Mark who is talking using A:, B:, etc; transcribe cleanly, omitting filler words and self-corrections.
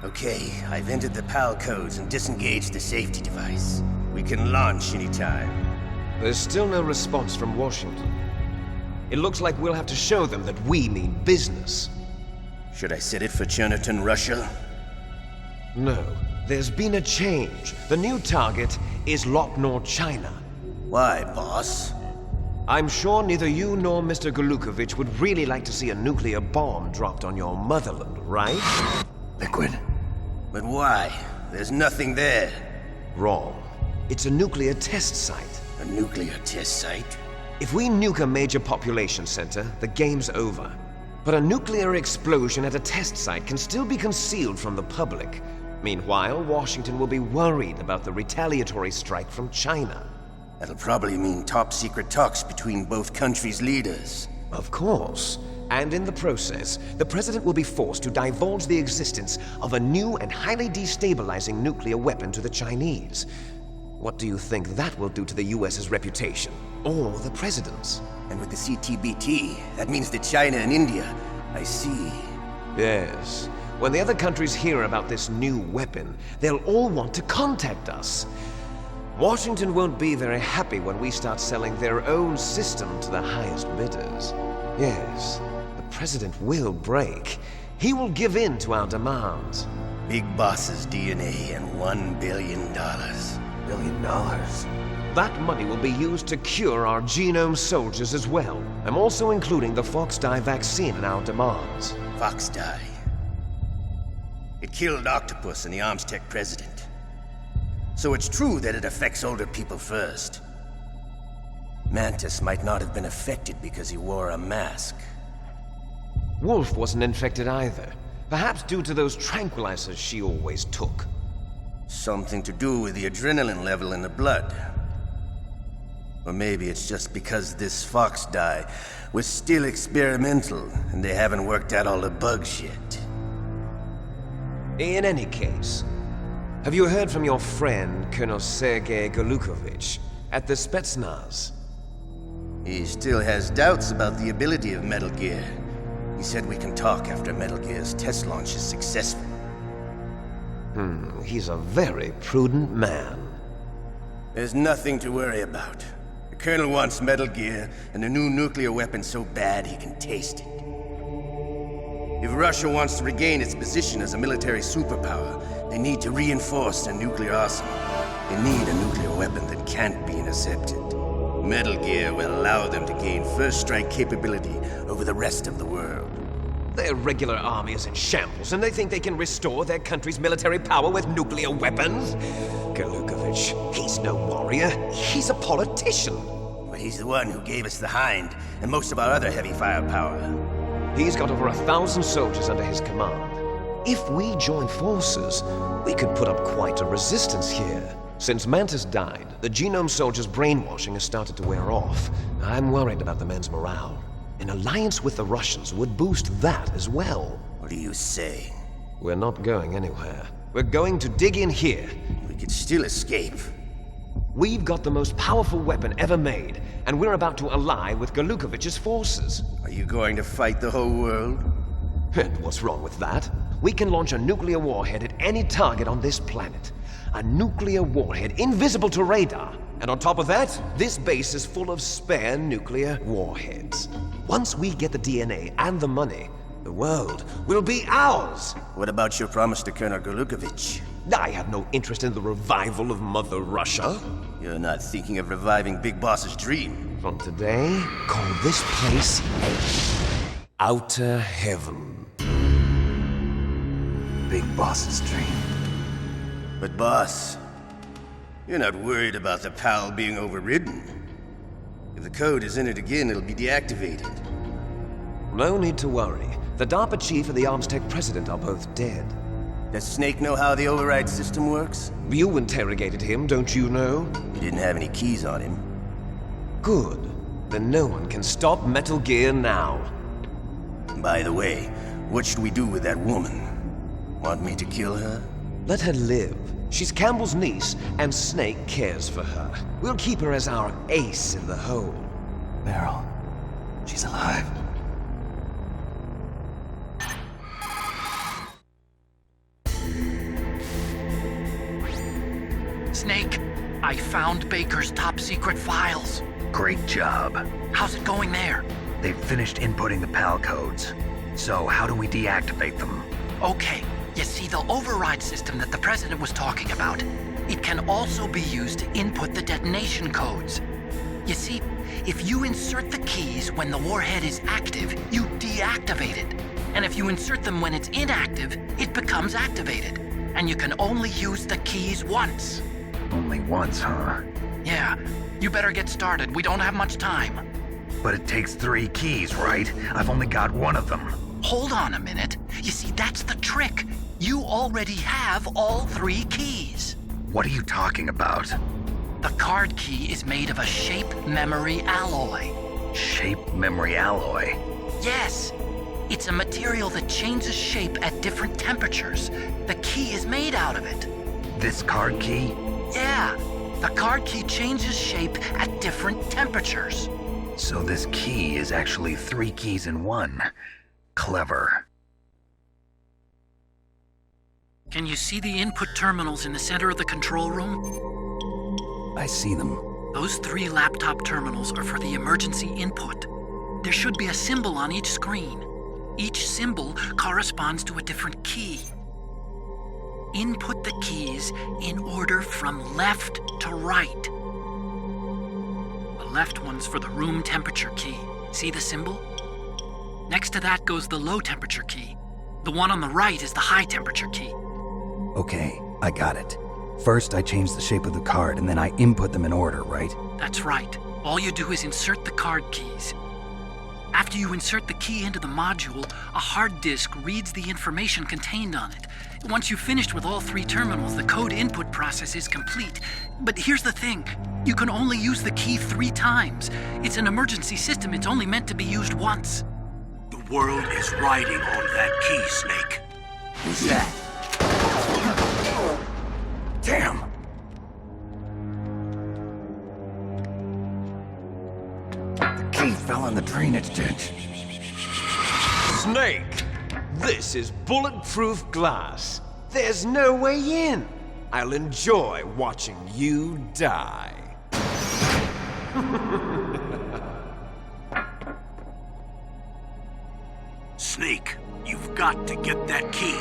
A: Okay, I've entered the PAL codes and disengaged the safety device. We can launch anytime.
B: There's still no response from Washington. It looks like we'll have to show them that we mean business.
A: Should I set it for Cherniton, Russia?
B: No, there's been a change. The new target is Locknor, China.
A: Why, boss?
B: I'm sure neither you nor Mr. Golukovich would really like to see a nuclear bomb dropped on your motherland, right?
A: Liquid. But why? There's nothing there.
B: Wrong. It's a nuclear test site.
A: A nuclear test site?
B: If we nuke a major population center, the game's over. But a nuclear explosion at a test site can still be concealed from the public. Meanwhile, Washington will be worried about the retaliatory strike from China.
A: That'll probably mean top-secret talks between both countries' leaders.
B: Of course. And in the process, the president will be forced to divulge the existence of a new and highly destabilizing nuclear weapon to the Chinese. What do you think that will do to the US's reputation? Or the president's?
A: And with the CTBT, that means that China and India. I see.
B: Yes. When the other countries hear about this new weapon, they'll all want to contact us. Washington won't be very happy when we start selling their own system to the highest bidders. Yes, the president will break. He will give in to our demands.
A: Big Boss's DNA and $1 billion. $1 billion?
B: That money will be used to cure our genome soldiers as well. I'm also including the Fox-Die vaccine in our demands.
A: Fox-Die? It killed Octopus and the Armstech president. So it's true that it affects older people first. Mantis might not have been affected because he wore a mask.
B: Wolf wasn't infected either. Perhaps due to those tranquilizers she always took.
A: Something to do with the adrenaline level in the blood. Or maybe it's just because this Fox-Die was still experimental and they haven't worked out all the bugs yet.
B: In any case, have you heard from your friend, Colonel Sergei Golukovich, at the Spetsnaz?
A: He still has doubts about the ability of Metal Gear. He said we can talk after Metal Gear's test launch is successful.
B: He's a very prudent man.
A: There's nothing to worry about. The Colonel wants Metal Gear and a new nuclear weapon so bad he can taste it. If Russia wants to regain its position as a military superpower, they need to reinforce their nuclear arsenal. They need a nuclear weapon that can't be intercepted. Metal Gear will allow them to gain first strike capability over the rest of the world.
B: Their regular army is in shambles, and they think they can restore their country's military power with nuclear weapons? Golukovich, he's no warrior. He's a politician.
A: But he's the one who gave us the Hind and most of our other heavy firepower.
B: He's got over 1,000 soldiers under his command. If we join forces, we could put up quite a resistance here. Since Mantis died, the genome soldiers' brainwashing has started to wear off. I'm worried about the men's morale. An alliance with the Russians would boost that as well.
A: What are you saying?
B: We're not going anywhere. We're going to dig in here.
A: We could still escape.
B: We've got the most powerful weapon ever made, and we're about to ally with Golukovich's forces.
A: Are you going to fight the whole world?
B: And what's wrong with that? We can launch a nuclear warhead at any target on this planet. A nuclear warhead invisible to radar. And on top of that, this base is full of spare nuclear warheads. Once we get the DNA and the money, the world will be ours!
A: What about your promise to Colonel Golukovich?
B: I have no interest in the revival of Mother Russia.
A: You're not thinking of reviving Big Boss's dream.
B: From today, call this place Outer Heaven.
A: Big Boss's dream. But boss, you're not worried about the PAL being overridden. If the code is in it again, it'll be deactivated.
B: No need to worry. The DARPA chief and the Armstech president are both dead.
A: Does Snake know how the override system works?
B: You interrogated him, don't you know?
A: He didn't have any keys on him.
B: Good. Then no one can stop Metal Gear now.
A: By the way, what should we do with that woman? Want me to kill her?
B: Let her live. She's Campbell's niece, and Snake cares for her. We'll keep her as our ace in the hole.
A: Meryl, she's alive.
C: Snake, I found Baker's top secret files.
D: Great job.
C: How's it going there?
D: They've finished inputting the PAL codes. So how do we deactivate them?
C: Okay, you see the override system that the President was talking about. It can also be used to input the detonation codes. You see, if you insert the keys when the warhead is active, you deactivate it. And if you insert them when it's inactive, it becomes activated. And you can only use the keys once.
D: Only once, huh?
C: Yeah, you better get started. We don't have much time.
D: But it takes 3 keys, right? I've only got 1 of them.
C: Hold on a minute. You see, that's the trick. You already have all 3 keys.
D: What are you talking about?
C: The card key is made of a shape memory alloy.
D: Shape memory alloy?
C: Yes. It's a material that changes shape at different temperatures. The key is made out of it.
D: This card key?
C: Yeah. The card key changes shape at different temperatures.
D: So this key is actually 3 keys in 1. Clever.
C: Can you see the input terminals in the center of the control room?
E: I see them.
C: Those 3 laptop terminals are for the emergency input. There should be a symbol on each screen. Each symbol corresponds to a different key. Input the keys in order from left to right. The left one's for the room temperature key. See the symbol? Next to that goes the low temperature key. The one on the right is the high temperature key.
E: Okay, I got it. First, I change the shape of the card, and then I input them in order, right?
C: That's right. All you do is insert the card keys. After you insert the key into the module, a hard disk reads the information contained on it. Once you've finished with all 3 terminals, the code input process is complete. But here's the thing. You can only use the key 3 times. It's an emergency system. It's only meant to be used once.
F: The world is riding on that key, Snake.
A: Who's that?
E: Damn! The key fell in the drainage ditch.
B: Snake! This is bulletproof glass. There's no way in. I'll enjoy watching you die.
F: Snake, you've got to get that key.